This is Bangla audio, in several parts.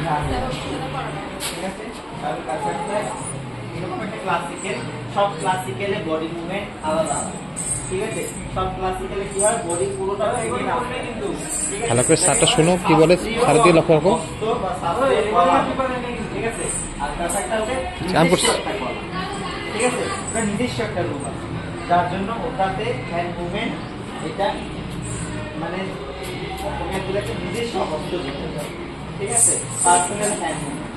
ঠিক আছে, তাহলে কাছাকাছি এরকম একটা ক্লাসিক্যাল, সব ক্লাসিক্যালে বডি মুভমেন্ট আলাদা আলাদা। ঠিক আছে, সব ক্লাসিক্যালে কি হয়, বডি পুরোটা এগিয়ে না কিন্তু। ভালো করে স্যারটা শোনো কি বলে, স্যার দিয়ে লক্ষ্য রাখো। ঠিক আছে, আর কাছাকাছি হবে ঠিক আছে, এটা নির্দিষ্ট একটা রূপ আছে, যার জন্য ওটাতে হ্যান্ড মুভমেন্ট, এটা মানে একটা নিজস্ব হস্ত, ঠিক আছে, পার্সোনাল হ্যান্ড মুভমেন্ট।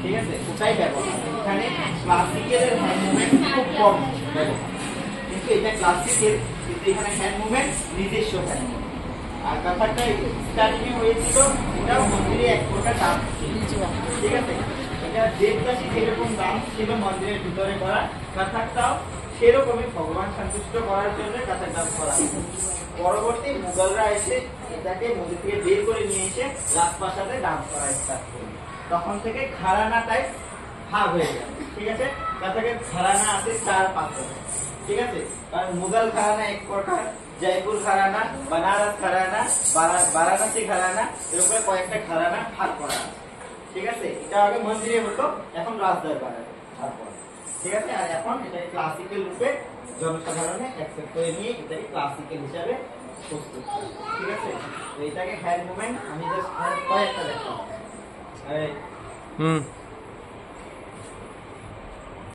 ঠিক আছে, ওটাই ব্যবহার। এখানে ক্লাসিক্যালের হ্যান্ড মুভমেন্ট খুব কম ব্যবহার, কিন্তু এটা ক্লাসিক্যাল, কিন্তু এখানে হ্যান্ড মুভমেন্ট নিজস্ব হ্যান্ড মুভমেন্ট। আর ব্যাপারটা স্টার্টিং এ হয়েছিল, এটাও মন্দিরে এক প্রকার ডান্স ছিল। ঠিক আছে, এটা দেবদাসী যেরকম ডান্স ছিল মন্দিরের ভিতরে করা, কাথাকটাও সেরকমই ভগবান সন্তুষ্ট করার জন্য কাথাক ডান্স করা। পরবর্তী মুঘলরা এসে এটাকে মন্দির থেকে বের করে নিয়ে এসে রাজপ্রাসাদে ডান্স করা স্টার্ট করলো। তখন থেকে ঘরানা টাইপ ভাগ হয়ে গেল। ঠিক আছে, কাথাকের ঘরানা আছে 4-5। ঠিক আছে, কারণ মুঘল ঘরানা এক প্রকার, জয়পুর ঘরানা, বানারস ঘরানা, বারাণসী ঘরানা, এরকম কয়েকটা ঘরানা ভাগ করা আছে। ঠিক আছে, এটা আগে মন্দিরে হতো, এখন রাজদরবারে ভাগ। ঠিক আছে, আর এখন এটা ক্লাসিক্যাল রূপে জনসাধারণে অ্যাকসেপ্ট করে নিয়ে এটাকে ক্লাসিক্যাল হিসাবে প্রস্তুত করে। ঠিক আছে, তো এটাকে হ্যান্ড মুভমেন্ট আমি জাস্ট কয়েকটা দেখাবো।